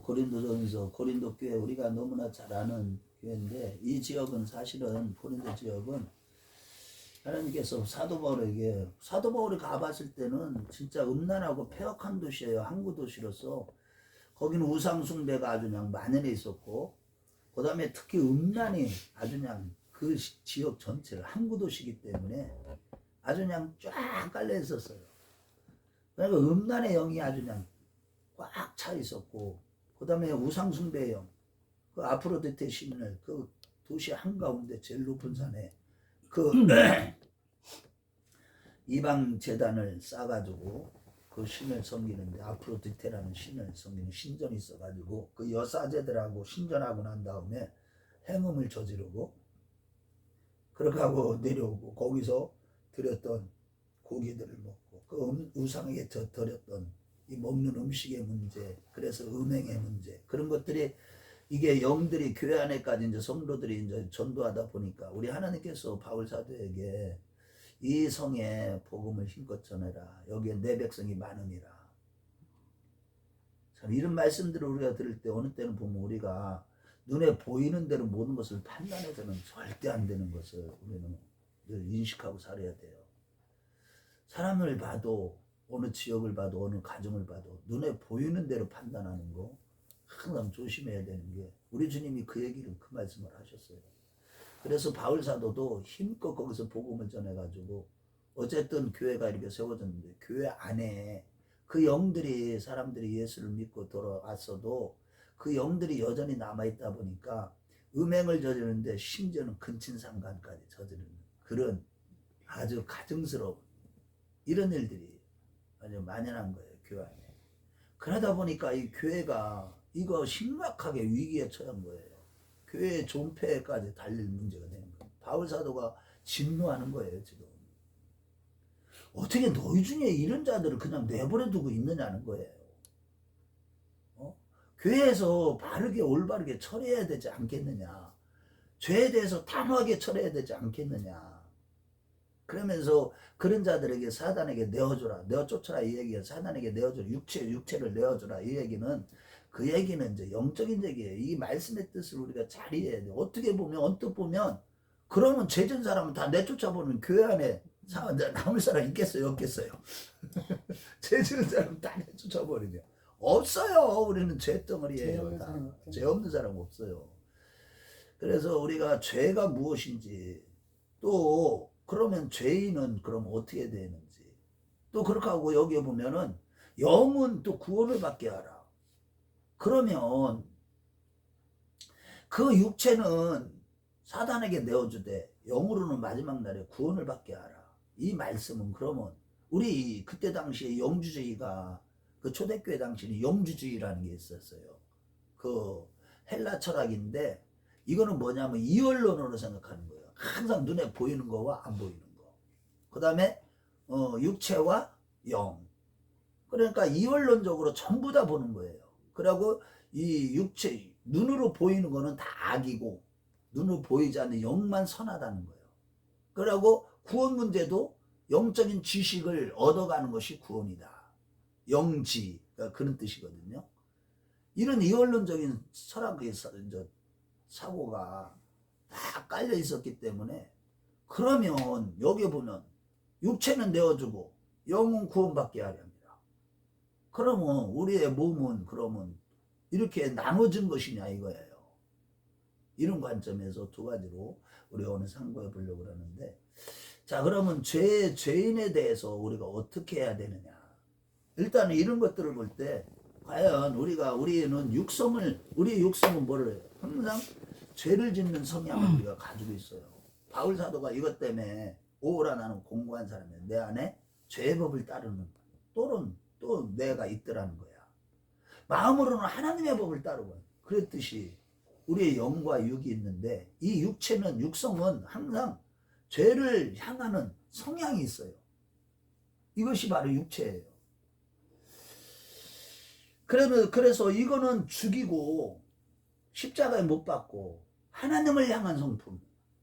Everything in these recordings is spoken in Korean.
고린도전서 고린도 교회 우리가 너무나 잘 아는 교회인데 이 지역은 사실은 고린도 지역은 하나님께서 사도 바울이 가봤을 때는 진짜 음란하고 폐역한 도시예요. 항구 도시로서 거기는 우상 숭배가 아주 그냥 만연해 있었고 그 다음에 특히 음란이 아주 그냥 그 지역 전체를 항구 도시이기 때문에 아주 그냥 쫙 깔려 있었어요. 그러니까 음란의 영이 아주 그냥 꽉 차 있었고 그 다음에 우상 숭배의 영, 그 아프로디테 신을 그 도시 한가운데 제일 높은 산에 그 이방 제단을 쌓아가지고 그 신을 섬기는데 아프로디테라는 신을 섬기는 신전이 있어가지고 그 여사제들하고 신전하고 난 다음에 행음을 저지르고 그렇게 하고 내려오고 거기서 드렸던 고기들을 먹고 그 우상에게 드렸던 이 먹는 음식의 문제, 그래서 음행의 문제, 그런 것들이 이게 영들이 교회 안에까지 이제 성도들이 이제 전도하다 보니까 우리 하나님께서 바울 사도에게 이 성에 복음을 힘껏 전해라. 여기에 내 백성이 많으니라. 참 이런 말씀들을 우리가 들을 때 어느 때는 보면 우리가 눈에 보이는 대로 모든 것을 판단해서는 절대 안 되는 것을 우리는 늘 인식하고 살아야 돼요. 사람을 봐도 어느 지역을 봐도 어느 가정을 봐도 눈에 보이는 대로 판단하는 거 항상 조심해야 되는 게 우리 주님이 그 얘기를 그 말씀을 하셨어요. 그래서 바울 사도도 힘껏 거기서 복음을 전해가지고 어쨌든 교회가 이렇게 세워졌는데 교회 안에 그 영들이 사람들이 예수를 믿고 돌아왔어도 그 영들이 여전히 남아있다 보니까 음행을 저지르는데 심지어는 근친상간까지 저지르는 그런 아주 가증스러운 이런 일들이 아주 만연한 거예요, 교회 안에. 그러다 보니까 이 교회가 이거 심각하게 위기에 처한 거예요. 교회의 존폐까지 달릴 문제가 되는 거예요. 바울 사도가 진노하는 거예요, 지금. 어떻게 너희 중에 이런 자들을 그냥 내버려 두고 있느냐는 거예요. 교회에서 바르게 올바르게 처리해야 되지 않겠느냐. 죄에 대해서 단호하게 처리해야 되지 않겠느냐. 그러면서 그런 자들에게 사단에게 내어주라, 내어쫓아라 이 얘기예요. 사단에게 내어주라, 육체를 내어주라 이 얘기는 그 얘기는 이제 영적인 얘기예요. 이 말씀의 뜻을 우리가 잘 이해해야 돼요. 어떻게 보면 언뜻 보면 그러면 죄진 사람은 다 내쫓아보면 교회 안에 남을 사람 있겠어요, 없겠어요? 죄지는 사람 다 내쫓아버리면 없어요. 우리는 죄덩어리예요. 죄 없는 사람 없어요. 그래서 우리가 죄가 무엇인지 또 그러면 죄인은 그럼 어떻게 되는지 또 그렇게 하고 여기에 보면은 영은 또 구원을 받게 하라. 그러면 그 육체는 사단에게 내어주되 영으로는 마지막 날에 구원을 받게 하라. 이 말씀은 그러면 우리 그때 당시에 영주주의가 그 초대교회 당시에는 영주주의라는 게 있었어요. 그 헬라 철학인데 이거는 뭐냐면 이원론으로 생각하는 거예요. 항상 눈에 보이는 거와 안 보이는 거. 그 다음에 육체와 영. 그러니까 이원론적으로 전부 다 보는 거예요. 그리고 이 육체 눈으로 보이는 거는 다 악이고 눈으로 보이지 않는 영만 선하다는 거예요. 그리고 구원 문제도 영적인 지식을 얻어가는 것이 구원이다. 영지 그런 뜻이거든요. 이런 이원론적인 철학의 사고가 다 깔려 있었기 때문에 그러면 여기 보면 육체는 내어주고 영은 구원받게 하려 합니다. 그러면 우리의 몸은 그러면 이렇게 나눠진 것이냐 이거예요. 이런 관점에서 두 가지로 우리 오늘 상고해 보려고 하는데 자 그러면 죄인에 대해서 우리가 어떻게 해야 되느냐. 일단은 이런 것들을 볼 때 과연 우리는 우리의 육성은 뭐를 해요? 항상 죄를 짓는 성향을 우리가 가지고 있어요. 바울 사도가 이것 때문에 오라 나는 공고한 사람이야. 내 안에 죄의 법을 따르는 또 내가 있더라는 거야. 마음으로는 하나님의 법을 따르고 그랬듯이 우리의 영과 육이 있는데 이 육성은 항상 죄를 향하는 성향이 있어요. 이것이 바로 육체예요. 그래서 이거는 죽이고 십자가에 못 박고 하나님을 향한 성품,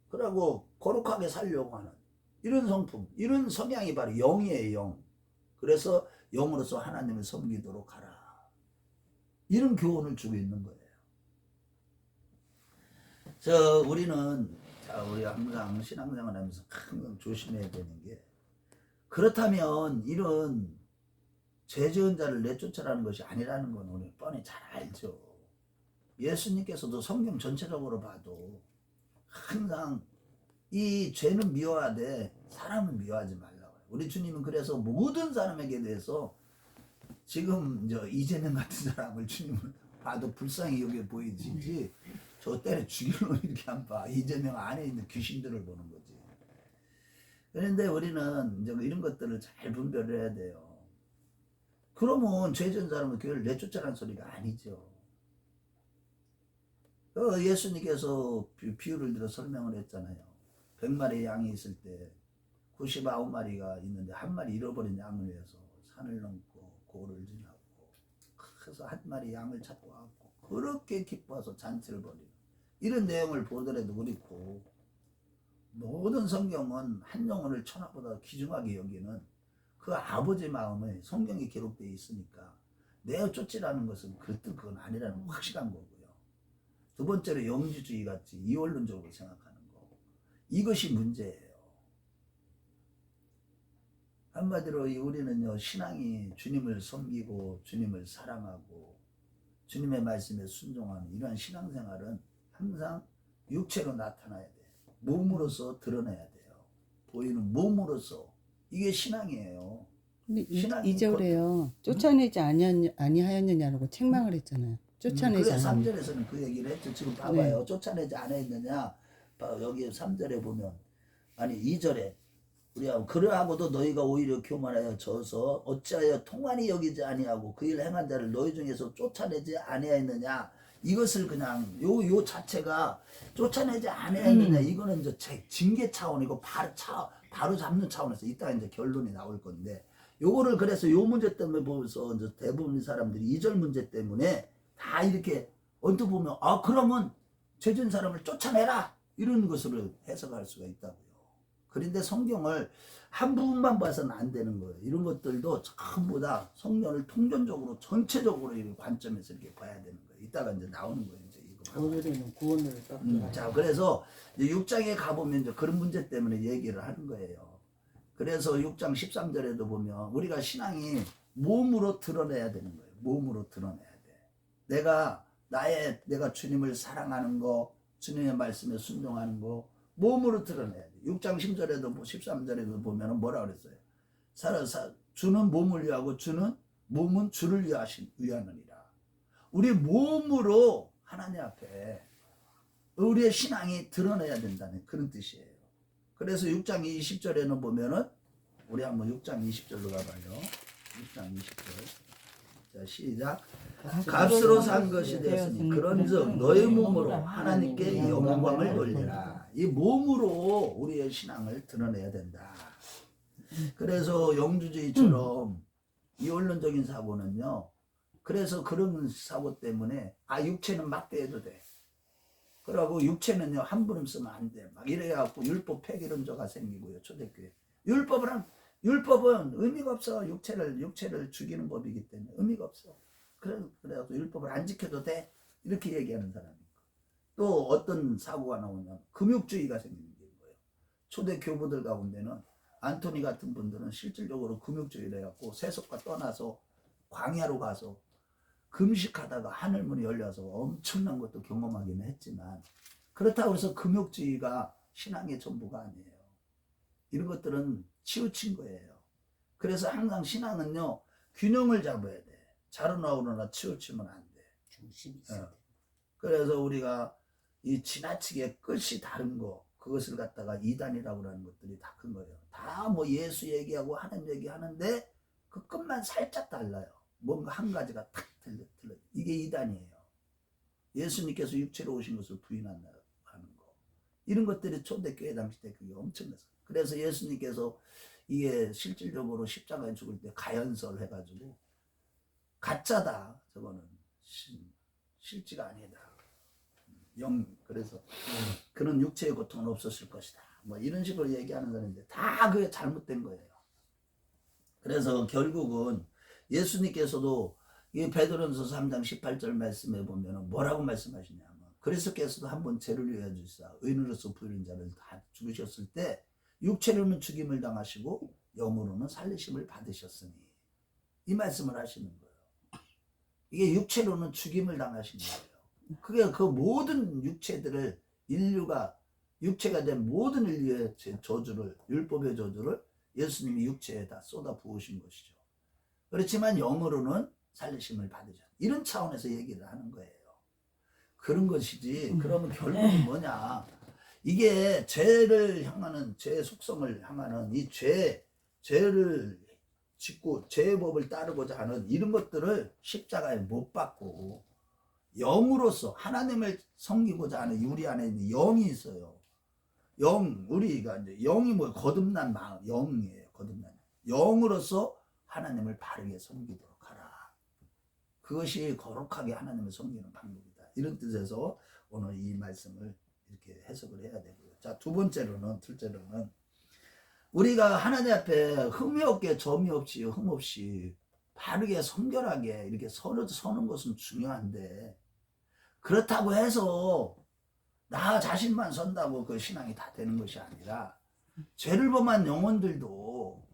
그리고 거룩하게 살려고 하는 이런 성품, 이런 성향이 바로 영이에요. 영. 그래서 영으로서 하나님을 섬기도록 하라. 이런 교훈을 주고 있는 거예요. 우리는 우리 항상 신앙생활 하면서 항상 조심해야 되는 게, 그렇다면 이런 죄 지은 자를 내쫓으라는 것이 아니라는 건 우리 뻔히 잘 알죠. 예수님께서도 성경 전체적으로 봐도 항상 이 죄는 미워하되 사람은 미워하지 말라고 해요. 우리 주님은 그래서 모든 사람에게 대해서, 지금 이재명 같은 사람을 주님은 봐도 불쌍히 여겨 보이지, 저 때려 죽이려고 이렇게 안 봐. 이재명 안에 있는 귀신들을 보는 거지. 그런데 우리는 이런 것들을 잘 분별을 해야 돼요. 그러면 죄 지은 사람은 교회를 내쫓으라는 소리가 아니죠. 예수님께서 비유를 들어 설명을 했잖아요. 100마리 양이 있을 때 99마리가 있는데 한 마리 잃어버린 양을 위해서 산을 넘고 고를 지나고, 그래서 한 마리 양을 찾고 왔고 그렇게 기뻐서 잔치를 벌이는, 이런 내용을 보더라도 그렇고, 모든 성경은 한 영혼을 천하보다 귀중하게 여기는 그 아버지 마음에 성경에 기록되어 있으니까 내어 쫓지라는 것은 그건 아니라는 확실한 거고요. 두 번째로 영지주의 같이 이원론적으로 생각하는 거, 이것이 문제예요. 한마디로 우리는요, 신앙이 주님을 섬기고 주님을 사랑하고 주님의 말씀에 순종하는 이러한 신앙생활은 항상 육체로 나타나야 돼요. 몸으로서 드러내야 돼요. 보이는 몸으로서. 이게 신앙이에요. 근데 2절에요. 쫓아내지 아니하였느냐라고 책망을 했잖아요. 쫓아내지 그래서 않았느냐. 3절에서는 그 얘기를 했죠. 지금 봐봐요. 쫓아내지 않았느냐. 여기 3절에 보면, 아니 2절에 우리가 그러하고도 너희가 오히려 교만하여 져서 어찌하여 통한이 여기지 아니하고 그 일 행한 자를 너희 중에서 쫓아내지 아니하였느냐. 이것을 그냥 요 자체가 쫓아내지 아니하였느냐. 이거는 이제 징계 차원이고 바로 잡는 차원에서 이따 이제 결론이 나올 건데, 요거를 그래서 요 문제 때문에 보면서 이제 대부분 사람들이 2절 문제 때문에 다 이렇게 언뜻 보면 그러면 죄진 사람을 쫓아내라 이런 것으로 해석할 수가 있다고요. 그런데 성경을 한 부분만 봐서는 안 되는 거예요. 이런 것들도 전부 다 성경을 통전적으로 전체적으로 이 관점에서 이렇게 봐야 되는 거예요. 이따가 이제 나오는 거예요. 이제 이거. 오늘은 구원을 자, 그래서 이제 6장에 가보면 이제 그런 문제 때문에 얘기를 하는 거예요. 그래서 6장 13절에도 보면 우리가 신앙이 몸으로 드러내야 되는 거예요. 몸으로 드러내야 돼. 내가 주님을 사랑하는 거, 주님의 말씀에 순종하는 거, 몸으로 드러내야 돼. 6장 10절에도 13절에도 보면 뭐라 그랬어요? 주는 몸을 위하고 몸은 주를 위하느니라. 우리 몸으로 하나님 앞에 우리의 신앙이 드러내야 된다는 그런 뜻이에요. 그래서 6장 20절에는 보면은, 우리 한번 6장 20절로 가봐요. 6장 20절. 자, 시작. 값으로 산 것이 되었으니 그런즉 너희 몸으로 하나님께 영광을 돌리라. 이 몸으로 우리의 신앙을 드러내야 된다. 그래서 영주주의처럼 이원론적인 사고는요, 그래서 그런 사고 때문에 육체는 막대해도 돼. 그러고 육체는요 함부로 쓰면 안 돼. 막 이래갖고 율법 폐기론자가 생기고요. 초대교회 율법은 의미가 없어. 육체를 죽이는 법이기 때문에 의미가 없어. 그래갖고 율법을 안 지켜도 돼. 이렇게 얘기하는 사람이고, 또 어떤 사고가 나오면 금욕주의가 생기는 거예요. 초대 교부들 가운데는 안토니 같은 분들은 실질적으로 금욕주의를 해갖고 세속과 떠나서 광야로 가서 금식하다가 하늘문이 열려서 엄청난 것도 경험하기는 했지만, 그렇다고 해서 금욕주의가 신앙의 전부가 아니에요. 이런 것들은 치우친 거예요. 그래서 항상 신앙은요 균형을 잡아야 돼. 자르나 오르나 치우치면 안 돼. 중심이 있어야 돼. 그래서 우리가 이 지나치게 끝이 다른 거, 그것을 갖다가 이단이라고 하는 것들이 다 큰 거예요. 다 뭐 예수 얘기하고 하나님 얘기하는데 그 끝만 살짝 달라요. 뭔가 한 가지가 탁 틀려. 이게 이단이에요. 예수님께서 육체로 오신 것을 부인한다는 거. 이런 것들이 초대교회 당시 때 그게 엄청났어요. 그래서 예수님께서 이게 실질적으로 십자가에 죽을 때 가연설 해가지고 가짜다. 저거는 실지가 아니다. 그래서 그런 육체의 고통은 없었을 것이다. 뭐 이런 식으로 얘기하는 사람인데 다 그게 잘못된 거예요. 그래서 결국은 예수님께서도 이 베드로전서 3장 18절 말씀에 보면은 뭐라고 말씀하시냐면 그리스도께서도 한번 죄를 위하여 주사 의인으로서 부르는 자를 다 죽으셨을 때 육체로는 죽임을 당하시고 영으로는 살리심을 받으셨으니 이 말씀을 하시는 거예요. 이게 육체로는 죽임을 당하신 거예요. 그게 그 모든 육체들을 인류가 육체가 된 모든 인류의 저주를 율법의 저주를 예수님이 육체에 다 쏟아 부으신 것이죠. 그렇지만 영으로는 살리심을 받으셨. 이런 차원에서 얘기를 하는 거예요. 그런 것이지. 그러면 결국은 뭐냐? 이게 죄를 향하는 죄의 속성을 향하는 이 죄를 짓고 죄의 법을 따르고자 하는 이런 것들을 십자가에 못 박고 영으로서 하나님을 섬기고자 하는 우리 안에 있는 영이 있어요. 우리가 이제 영이 뭐 거듭난 마음, 영이에요. 거듭난 영으로서 하나님을 바르게 섬기도록 하라. 그것이 거룩하게 하나님을 섬기는 방법이다. 이런 뜻에서 오늘 이 말씀을 이렇게 해석을 해야 되고요. 자, 둘째로는 우리가 하나님 앞에 흠이 없게 점이 없이 흠 없이 바르게 성결하게 이렇게 서는 것은 중요한데 그렇다고 해서 나 자신만 선다고 그 신앙이 다 되는 것이 아니라 죄를 범한 영혼들도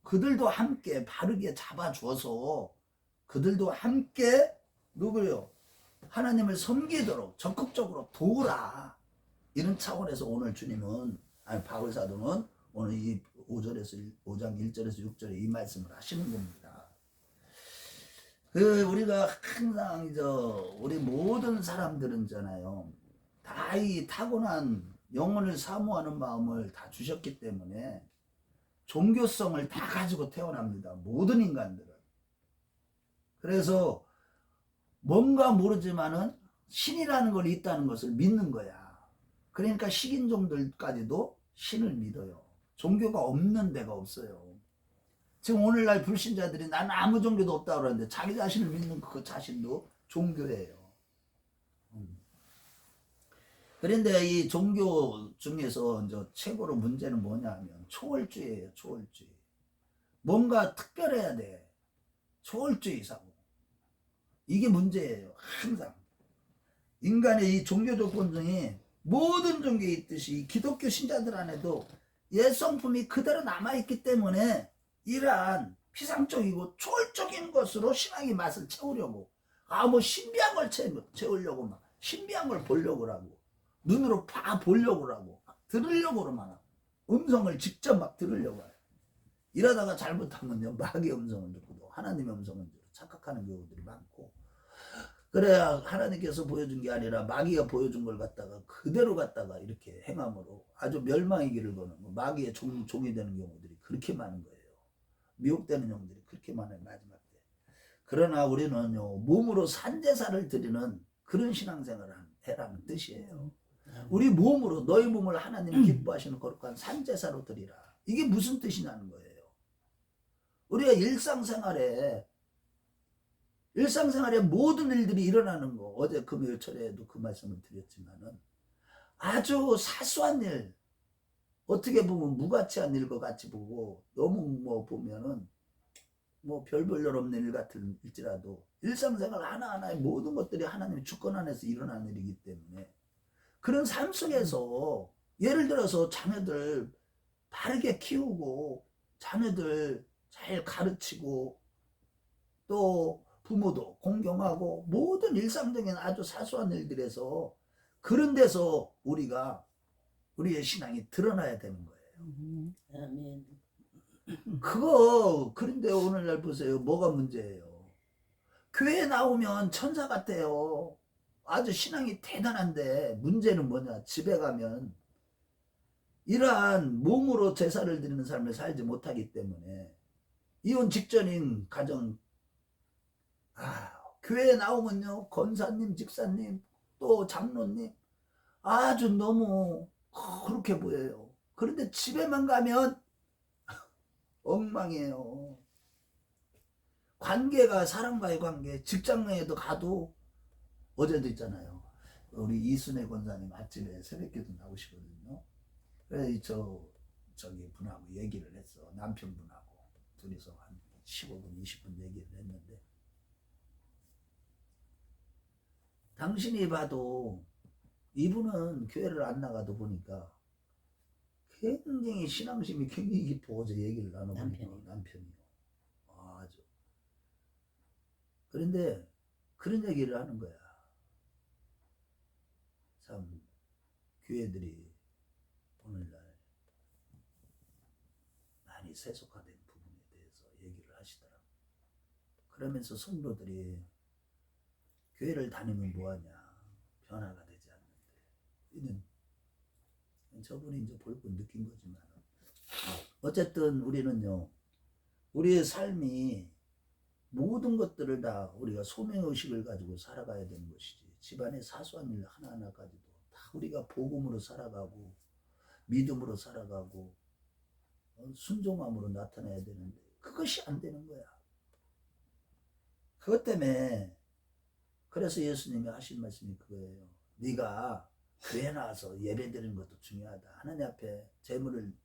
그들도 함께 바르게 잡아주어서 그들도 함께 누구요? 하나님을 섬기도록 적극적으로 도우라. 이런 차원에서 오늘 주님은 바울사도는 오늘 이 5장 1절에서 6절에 이 말씀을 하시는 겁니다. 우리가 항상 우리 모든 사람들은 있잖아요. 다 이 타고난 영혼을 사모하는 마음을 다 주셨기 때문에 종교성을 다 가지고 태어납니다. 모든 인간들은. 그래서 뭔가 모르지만은 신이라는 걸 있다는 것을 믿는 거야. 그러니까 식인종들까지도 신을 믿어요. 종교가 없는 데가 없어요. 지금 오늘날 불신자들이 나는 아무 종교도 없다고 그러는데 자기 자신을 믿는 그 자신도 종교예요. 그런데 이 종교 중에서 이제 최고로 문제는 뭐냐면 초월주의예요. 초월주의. 뭔가 특별해야 돼. 초월주의 사고. 이게 문제예요. 항상. 인간의 이 종교 조건중에 모든 종교에 있듯이 기독교 신자들 안에도 옛 성품이 그대로 남아있기 때문에 이러한 피상적이고 초월적인 것으로 신앙의 맛을 채우려고 뭐 신비한 걸 채우려고 막 신비한 걸 보려고 하고 눈으로 보려고 하고 들으려고 그러면 음성을 직접 막 들으려고 해요. 이러다가 잘못하면요 마귀의 음성을 듣고도 하나님의 음성을 듣고 착각하는 경우들이 많고 그래야 하나님께서 보여준 게 아니라 마귀가 보여준 걸 갖다가 그대로 갖다가 이렇게 행함으로 아주 멸망의 길을 거는 마귀의 종이 되는 경우들이 그렇게 많은 거예요. 미혹되는 영들이 그렇게 많아요. 마지막 때. 그러나 우리는요 몸으로 산제사를 드리는 그런 신앙생활을 해라는 뜻이에요. 우리 몸으로 너희 몸을 하나님 기뻐하시는 거룩한 산제사로 드리라. 이게 무슨 뜻이냐는 거예요. 우리가 일상생활에 모든 일들이 일어나는 거 어제 금요일 철에도 그 말씀을 드렸지만은 아주 사소한 일 어떻게 보면 무가치한 일과 같이 보고 너무 보면은 별 볼일 없는 일 같을지라도 일상생활 하나하나의 모든 것들이 하나님의 주권 안에서 일어나는 일이기 때문에 그런 삶 속에서 예를 들어서 자녀들 바르게 키우고 자녀들 잘 가르치고 또 부모도 공경하고 모든 일상적인 아주 사소한 일들에서 그런 데서 우리의 신앙이 드러나야 되는 거예요. 아멘. 그런데 오늘날 보세요. 뭐가 문제예요? 교회 나오면 천사 같아요. 아주 신앙이 대단한데 문제는 뭐냐? 집에 가면 이러한 몸으로 제사를 드리는 삶을 살지 못하기 때문에 이혼 직전인 가정 교회에 나오면요 권사님, 집사님, 또 장로님 아주 너무 그렇게 보여요. 그런데 집에만 가면 엉망이에요. 관계가 사람과의 관계, 직장에도 가도 어제도 있잖아요. 우리 이순애 권사님 아침에 새벽기도 나오시거든요. 그래서 저기 분하고 얘기를 했어. 남편분하고 둘이서 한 15분, 20분 얘기를 했는데 당신이 봐도 이분은 교회를 안 나가도 보니까 굉장히 신앙심이 굉장히 깊어. 어제 얘기를 나눠보니까 남편이요. 아주. 그런데 그런 얘기를 하는 거야. 참 교회들이 오늘날 많이 세속화된 부분에 대해서 얘기를 하시더라고. 그러면서 성도들이 교회를 다니면 뭐하냐, 변화가 되지 않는데. 저분이 이제 볼고 느낀 거지만 어쨌든 우리는요, 우리의 삶이 모든 것들을 다 우리가 소명의식을 가지고 살아가야 되는 것이지, 집안의 사소한 일 하나하나까지도 다 우리가 복음으로 살아가고 믿음으로 살아가고 순종함으로 나타내야 되는데 그것이 안 되는 거야. 그것 때문에 그래서 예수님이 하신 말씀이 그거예요. 네가 교회 나와서 예배 드리는 것도 중요하다. 하나님 앞에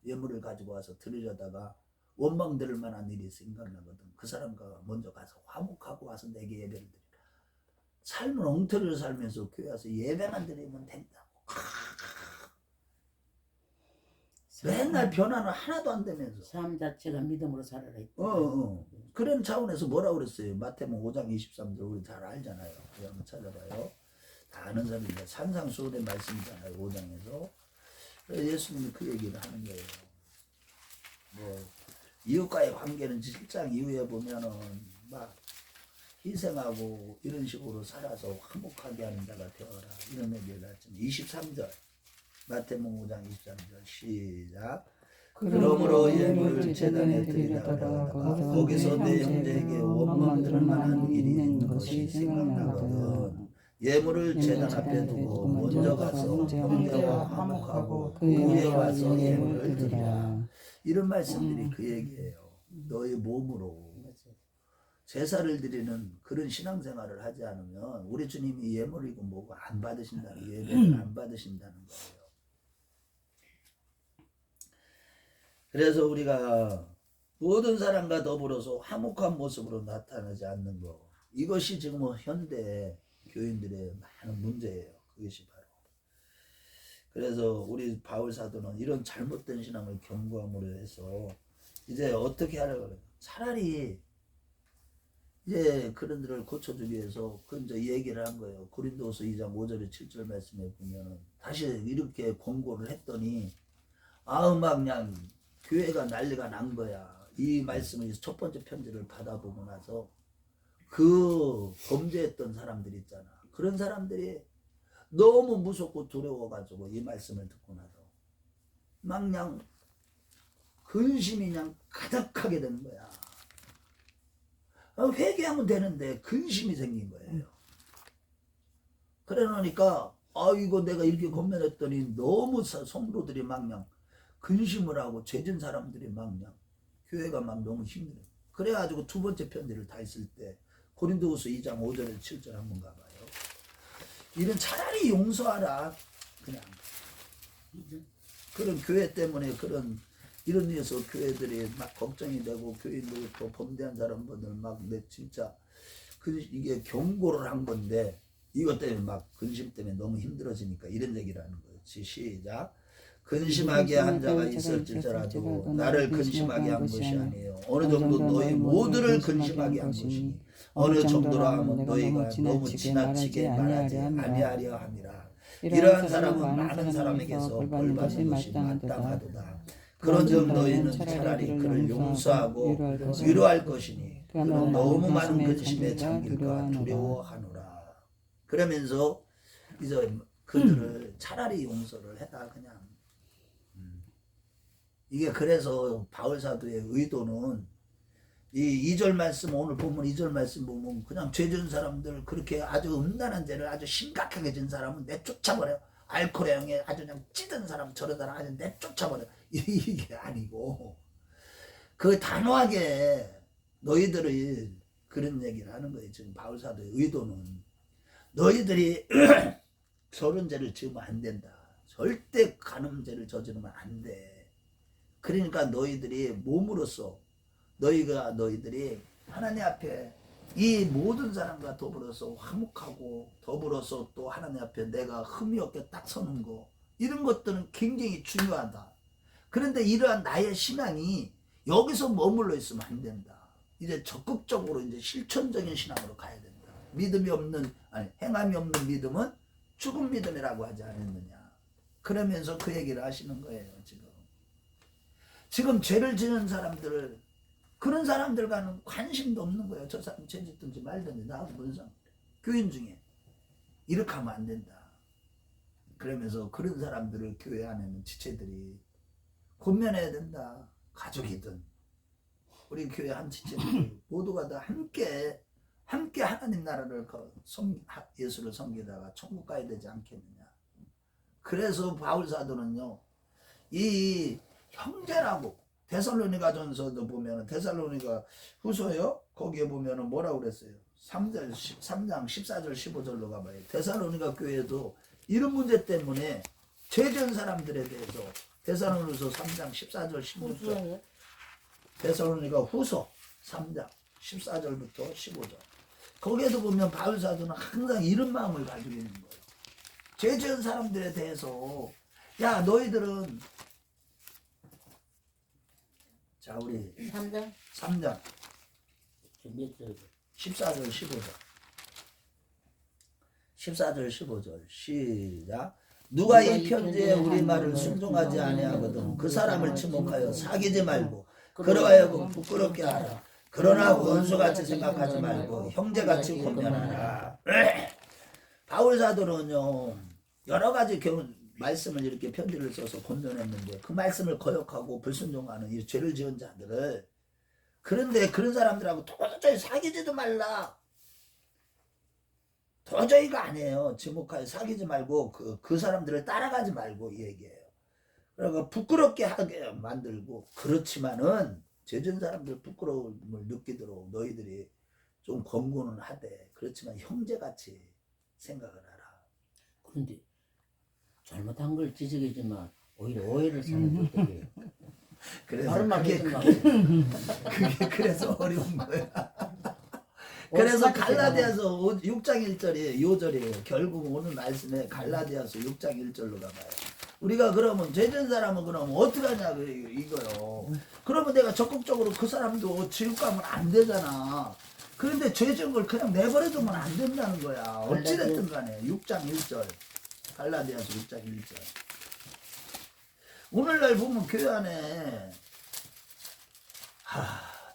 예물을 가지고 와서 드리려다가 원망 들을 만한 일이 생각나거든. 그 사람과 먼저 가서 화목하고 와서 내게 예배를 드리라. 삶을 엉터리로 살면서 교회 와서 예배만 드리면 된다고. 맨날 변화는 하나도 안 되면서. 삶 자체가 믿음으로 살아라. 그런 차원에서 뭐라 그랬어요? 마태복음 5장 23절 우리 잘 알잖아요. 한번 찾아봐요. 다 아는 사람입니다. 산상수훈의 말씀이잖아요. 5장에서. 예수님이 그 얘기를 하는 거예요. 뭐 이웃과의 관계는 7장 이후에 보면은 막 희생하고 이런 식으로 살아서 화목하게 하는 자가 되어라. 이런 얘기를 했지만 23절 마태복음 5장 23절 시작. 그러므로 예물을 제단에 드리다가 거기서 내 형제에게 원망 들을 만한 일이 있는 것이 생각나거든. 예물을 제단 앞에 두고 먼저 가서 형제와 화목하고 그 후에 와서 예물을 드리라. 이런 말씀들이 그 얘기예요. 너의 몸으로 제사를 드리는 그런 신앙생활을 하지 않으면 우리 주님이 예물이고 뭐고 안 받으신다는, 예배를 안 받으신다는 거예요. 그래서 우리가 모든 사람과 더불어서 화목한 모습으로 나타나지 않는 거, 이것이 지금 현대 교인들의 많은 문제예요. 그것이 바로. 그래서 우리 바울 사도는 이런 잘못된 신앙을 경고함으로 해서 이제 어떻게 하려고 그래요? 차라리 이제 그런 들을 고쳐주기 위해서 그 이제 얘기를 한 거예요. 고린도후서 2장 5절에 7절 말씀에 보면은 다시 이렇게 권고를 했더니 막 그냥 교회가 난리가 난 거야. 이 말씀을 첫 번째 편지를 받아보고 나서 그 범죄했던 사람들 있잖아. 그런 사람들이 너무 무섭고 두려워가지고 이 말씀을 듣고 나서 막 그냥 근심이 그냥 가득하게 되는 거야. 회개하면 되는데 근심이 생긴 거예요. 그래 놓으니까 이거 내가 이렇게 권면했더니 너무 성도들이 막 그냥 근심을 하고 죄진 사람들이 막 그냥 교회가 막 너무 힘들어. 그래가지고 두 번째 편지를 다 했을 때 고린도후서 2장 5절에서 7절 한번 가봐요. 이런 차라리 용서하라. 그냥 그런 교회 때문에 이런 일에서 교회들이 막 걱정이 되고 교인들 또 범죄한 사람들 막 내 진짜 이게 경고를 한 건데 이것 때문에 막 근심 때문에 너무 힘들어지니까 이런 얘기를 하는 거예요. 시작. 근심하게 한 자가 있을지라도 나를 근심하게 한 것이 아니에요. 어느 정도 너희 모두를 근심하게 한 것이니 어느 정도로 하면 너희가 너무 지나치게 말하지 아니하려 함이라. 이러한 사람은 많은 사람에게서 벌받는 것이 마땅하도다. 그런즉 너희는 차라리 그를 용서하고 위로할 것이니 그는 너무 많은 근심에 잠길까 두려워하노라. 그러면서 이제 그들을 차라리 용서를 해라. 그냥 이게 그래서 바울 사도의 의도는 이 2절 말씀, 오늘 본문 2절 말씀 보면 그냥 죄진 사람들, 그렇게 아주 음란한 죄를 아주 심각하게 진 사람은 내쫓아버려. 알코올에 영에 아주 그냥 찌든 사람, 저런 사람 아주 내쫓아버려. 이게 아니고 그 단호하게 너희들이 그런 얘기를 하는 거예요. 지금 바울 사도의 의도는 너희들이 저런 죄를 지으면 안 된다. 절대 간음죄를 저지르면 안 돼. 그러니까 너희들이 몸으로써 너희들이 하나님 앞에 이 모든 사람과 더불어서 화목하고 더불어서 또 하나님 앞에 내가 흠이 없게 딱 서는 거, 이런 것들은 굉장히 중요하다. 그런데 이러한 나의 신앙이 여기서 머물러 있으면 안 된다. 이제 적극적으로 이제 실천적인 신앙으로 가야 된다. 믿음이 없는, 아니 행함이 없는 믿음은 죽은 믿음이라고 하지 않았느냐. 그러면서 그 얘기를 하시는 거예요. 지금 죄를 지는 사람들을, 그런 사람들과는 관심도 없는 거예요. 저 사람 죄 짓든지 말든지 나하고 무슨 상관. 교인 중에 이렇게 하면 안 된다. 그러면서 그런 사람들을 교회 안에는 지체들이 권면해야 된다. 가족이든 우리 교회 한 지체들이 모두가 다 함께 하나님 나라를 예수를 섬기다가 천국 가야 되지 않겠느냐. 그래서 바울 사도는요, 이 형제라고 데살로니가 전서도 보면, 데살로니가 후서요, 거기에 보면 뭐라고 그랬어요? 3장 14절 15절로 가봐요. 데살로니가 교회도 이런 문제 때문에 죄지은 사람들에 대해서 데살로니가서 3장 14절 15절, 데살로니가 후서 3장 14절부터 15절, 거기에도 보면 바울 사도는 항상 이런 마음을 가지고 있는 거예요. 죄지은 사람들에 대해서, 야 너희들은, 자 우리 3장? 3장 몇 절? 14절 15절 14절 15절 시작. 누가 이 편지에 우리 말을 순종하지 아니하거든 그 사람을 지목하여 사귀지 말고 그러하여금 부끄럽게 하라. 그러나 원수같이 생각하지 말고 형제같이 권면하라. 바울 사도는요 여러 가지 말씀을 이렇게 편지를 써서 권면했는데, 그 말씀을 거역하고 불순종하는 이 죄를 지은 자들을, 그런데 그런 사람들하고 도저히 사귀지도 말라. 도저히가 아니에요. 지목하여 사귀지 말고 그 사람들을 따라가지 말고 이 얘기예요. 그러니까 부끄럽게 하게 만들고, 그렇지만은 죄 지은 사람들 부끄러움을 느끼도록 너희들이 좀 권고는 하되, 그렇지만 형제같이 생각을 하라. 그런데 잘못한 걸 지적이지만 오히려 오해를 사는 것들이에요. 그래서 다른 말 그게 그래서 어려운 거야. 그래서 갈라디아서 6장 1절이 5절이에요. 결국 오늘 말씀에 갈라디아서 6장 1절로 가봐요. 우리가 그러면 죄진 사람은 그러면 어떻게 하냐 이거요. 그러면 내가 적극적으로 그 사람도 지옥 가면 안 되잖아. 그런데 죄진 걸 그냥 내버려두면 안 된다는 거야. 어찌됐든 간에 6장 1절 갈라디아서 6장 1절. 오늘날 보면 교회 안에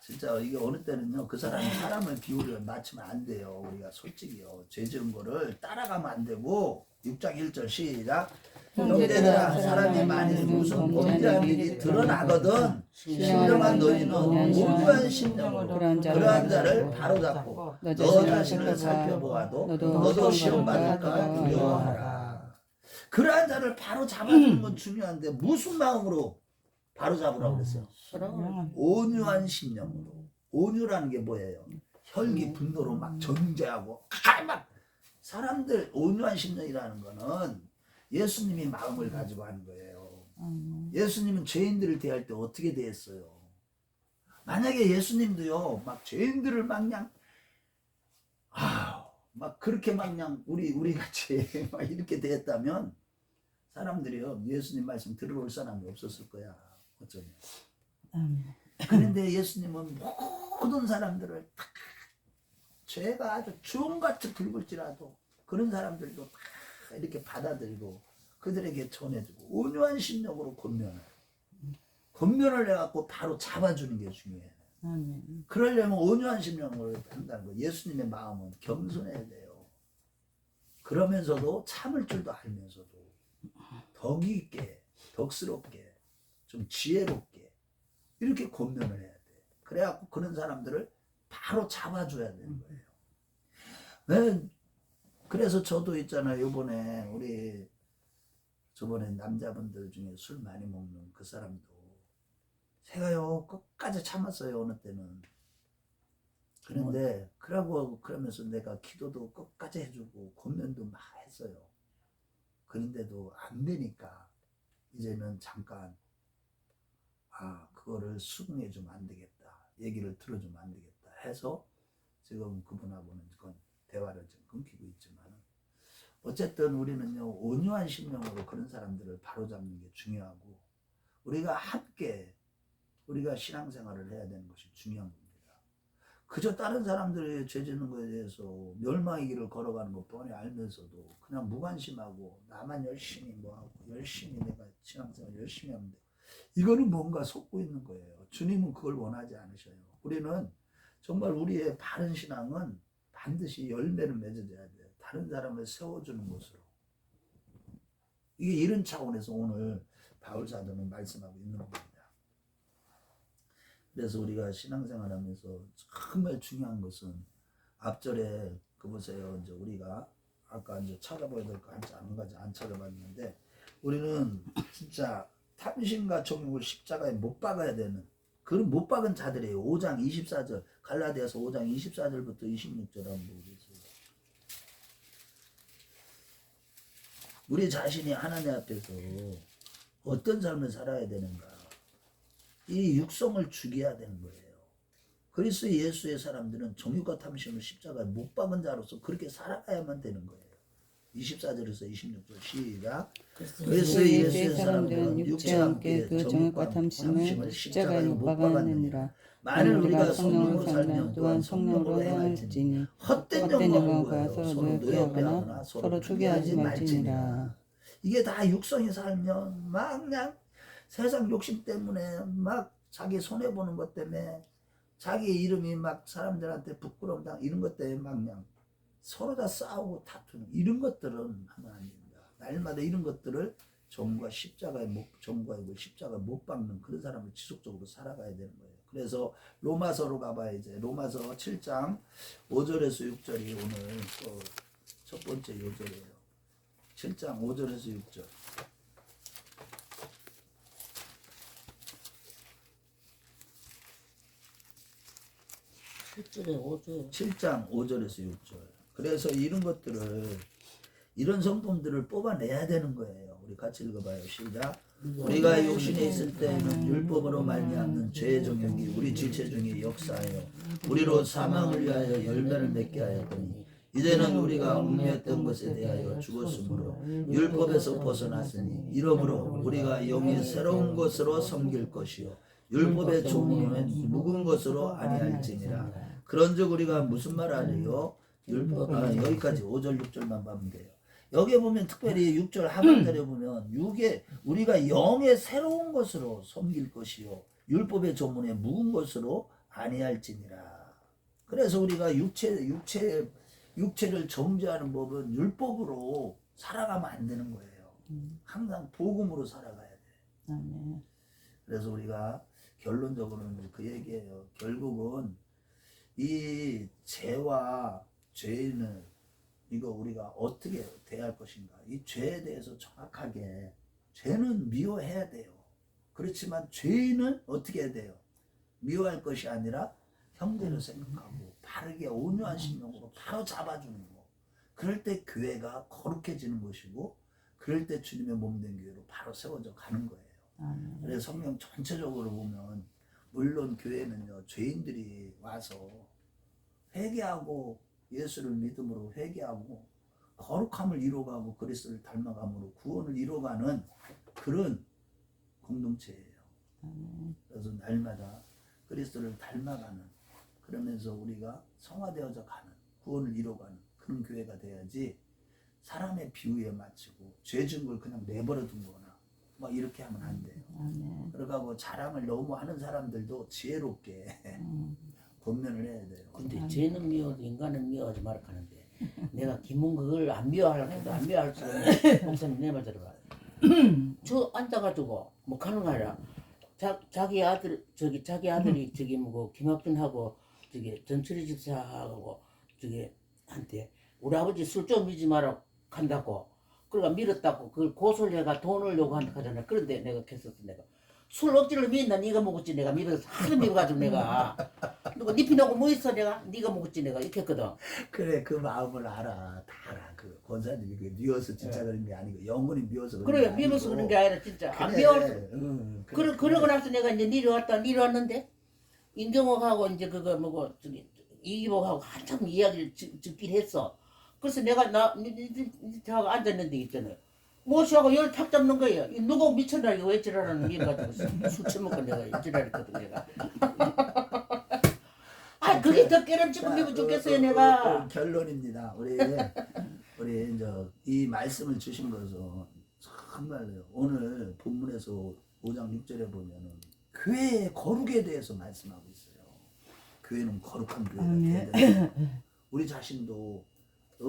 진짜 이게 어느 때는요 그 사람을 비우려 맞추면 안 돼요. 우리가 솔직히요 죄 지은 거를 따라가면 안 되고 6장 1절 시작. 형제들아 사람이 만일 무슨 범죄한 일이 드러나거든 신령한 너희는 온유한 심령으로 그러한 자를 바로잡고 너 자신을 살펴보아도 너도 시험받을까 두려워하라. 그러한 자를 바로 잡아주는 건 중요한데 무슨 마음으로 바로 잡으라고 그랬어요? 온유한 심령으로. 온유라는 게 뭐예요? 혈기 분노로 막 정죄하고 막 사람들. 온유한 심령이라는 거는 예수님이 마음을 가지고 하는 거예요. 예수님은 죄인들을 대할 때 어떻게 대했어요? 만약에 예수님도요 막 죄인들을 막 그냥 막 그렇게 막 그냥 우리 같이 막 이렇게 대했다면 사람들이요 예수님 말씀 들으러 올 사람이 없었을 거야. 어쩌면. 그런데 예수님은 모든 사람들을 다 죄가 아주 주홍같이 붉을지라도 그런 사람들도 다 이렇게 받아들이고 그들에게 전해주고 온유한 심령으로 권면을 해갖고 바로 잡아주는 게 중요해요. 그러려면 온유한 심령으로 한다는 거예요. 예수님의 마음은 겸손해야 돼요. 그러면서도 참을 줄도 알면서도 덕이 있게 덕스럽게 좀 지혜롭게 이렇게 권면을 해야 돼. 그래갖고 그런 사람들을 바로 잡아줘야 되는 거예요. 네. 그래서 저도 있잖아요. 저번에 남자분들 중에 술 많이 먹는 그 사람도 제가요 끝까지 참았어요. 어느 때는. 그런데 그러면서 내가 기도도 끝까지 해주고 권면도 막 했어요. 그런데도 안 되니까 이제는 잠깐 그거를 수긍해주면 안 되겠다. 얘기를 들어주면 안 되겠다 해서 지금 그분하고는 그건 대화를 좀 끊기고 있지만 어쨌든 우리는요 온유한 심령으로 그런 사람들을 바로잡는 게 중요하고 우리가 함께 우리가 신앙생활을 해야 되는 것이 중요한 겁니다. 그저 다른 사람들이 죄 짓는 것에 대해서 멸망의 길을 걸어가는 것 뻔히 알면서도 그냥 무관심하고 나만 열심히 뭐하고 열심히 내가 신앙생활 열심히 하면 돼. 이거는 뭔가 속고 있는 거예요. 주님은 그걸 원하지 않으셔요. 우리는 정말 우리의 바른 신앙은 반드시 열매를 맺어줘야 돼요. 다른 사람을 세워주는 것으로. 이게 이런 차원에서 오늘 바울 사도는 말씀하고 있는 겁니다. 그래서 우리가 신앙생활 하면서 정말 중요한 것은 앞절에 그 보세요. 이제 우리가 아까 이제 찾아봐야 될 거 안 찾아봤는데 우리는 진짜 탐심과 정욕을 십자가에 못 박아야 되는 그런 못 박은 자들이에요. 5장 24절 갈라디아서 5장 24절부터 26절 한번 보겠습니다. 우리 자신이 하나님 앞에서 어떤 삶을 살아야 되는가. 이 육성을 죽여야 되는 거예요. 그리스도 예수의 사람들은 정욕과 탐심을 십자가에 못 박은 자로서 그렇게 살아가야만 되는 거예요. 24절에서 26절 시작. 그리스도 예수의 사람들은 육체와 함께 그 정욕과 탐심을 십자가에 못 박았느니라. 만일 우리가 성령으로 살면 또한 성령으로 행할지니 헛된 영광과 서로 노예하거나 서로 주게하지 말지니라. 이게 다 육성이 살면 막 그냥 세상 욕심 때문에 막 자기 손해보는 것 때문에 자기 이름이 막 사람들한테 부끄러움 당 이런 것 때문에 막 그냥 서로 다 싸우고 다투는 이런 것들은 하면 안 됩니다. 날마다 이런 것들을 정과 십자가에 못 박는 그런 사람을 지속적으로 살아가야 되는 거예요. 그래서 로마서로 가봐야 이제 로마서 7장 5절에서 6절이 오늘 또 첫 번째 요절이에요. 7장 5절에서 6절. 7장 5절에서 6절. 그래서 이런 것들을 이런 성품들을 뽑아내야 되는 거예요. 우리 같이 읽어봐요. 시작. 우리가 욕심에 있을 때는 율법으로 말미암는 죄의 정욕이 우리 지체 중에 역사하여 우리로 사망을 위하여 열매를 맺게 하였더니 이제는 우리가 웅매했던 것에 대하여 죽었으므로 율법에서 벗어났으니 이러므로 우리가 영의 새로운 것으로 섬길 것이요 율법의 조문은 묵은 것으로 아니할지니라. 그런즉 우리가 무슨 말 하리요? 여기까지 5절 6절만 보면 돼요. 여기에 보면 특별히 6절 하반절에 보면 육에 우리가 영의 새로운 것으로 섬길 것이요 율법의 조문에 묵은 것으로 아니할지니라. 그래서 우리가 육체를 정죄하는 법은 율법으로 살아가면 안 되는 거예요. 항상 복음으로 살아가야 돼. 그래서 우리가 결론적으로는 그 얘기예요. 결국은 이 죄와 죄는 이거 우리가 어떻게 대할 것인가. 이 죄에 대해서 정확하게 죄는 미워해야 돼요. 그렇지만 죄는 어떻게 해야 돼요? 미워할 것이 아니라 형제를 생각하고 바르게 온유한 심령으로 바로 잡아주는 거. 그럴 때 교회가 거룩해지는 것이고 그럴 때 주님의 몸된 교회로 바로 세워져 가는 거예요. 그래서 성경 전체적으로 보면 물론 교회는요 죄인들이 와서 회개하고 예수를 믿음으로 회개하고 거룩함을 이루어가고 그리스도를 닮아감으로 구원을 이루어가는 그런 공동체예요. 그래서 날마다 그리스도를 닮아가는 그러면서 우리가 성화되어져 가는 구원을 이루어가는 그런 교회가 돼야지 사람의 비유에 맞추고 죄 진 걸 그냥 내버려 둔 거나 막 이렇게 하면 안 돼요. 그러고 자랑을 너무 하는 사람들도 지혜롭게 권면을 해야 돼요. 근데 죄는 미워도 인간은 미워하지 말아 하는데 내가 김문국을 안 미워하려고 해도 안 미워할 수 없는 목사님 내 말 들어봐. 저 앉아가지고 뭐 가는 거 아니라 자기 아들이 저기 뭐 김학준하고 저기 전철이 집사하고 저기 한테 우리 아버지 술 좀 미지 마라 간다고 그러니까 밀었다고 그걸 고소를 해가 돈을 요구한다 하잖아. 그런데 내가 했었어. 내가 술 억지로 미인다 네가 먹었지. 내가 밀어서 하도 밀어가지고 내가 누가 니 피놓고 뭐 있어 내가 네가 먹었지. 내가 이렇게 했거든. 그래 그 마음을 알아. 다 알아. 그 권사님이 그 미워서 진짜 그런 게 아니고 영혼이 미워서 그래 미워서 그런 게 아니라 진짜 그래. 안 미워서 그러고 나서 내가 이제 내려왔는데 임경옥하고 이제 그거 뭐고 저기 이기복하고 한참 이야기를 듣긴 했어. 그래서 내가 저하고 앉았는데 있잖아요. 무엇이하고 열 탁 잡는 거예요. 누구 미쳤나 이거 왜 지랄하는 일 가지고 술 처먹고 내가 지랄했거든 내가. 아 그게 더 깨름치고 기분 좋겠어요 내가. 결론입니다. 우리 이제 이 말씀을 주신 것은 정말요. 오늘 본문에서 5장 6절에 보면은 교회의 거룩에 대해서 말씀하고 있어요. 교회는 거룩한 교회가 돼야 된다. 우리 자신도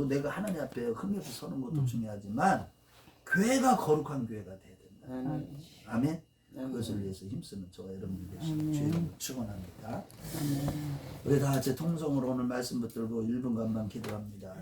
내가 하나님 앞에 흠없이 서는 것도 중요하지만 교회가 거룩한 교회가 돼야 된다. 아멘. 그것을 위해서 힘쓰는 저와 여러분들 되시고 주님을 축원합니다. 우리 다 같이 통성으로 오늘 말씀 붙들고 1분간만 기도합니다.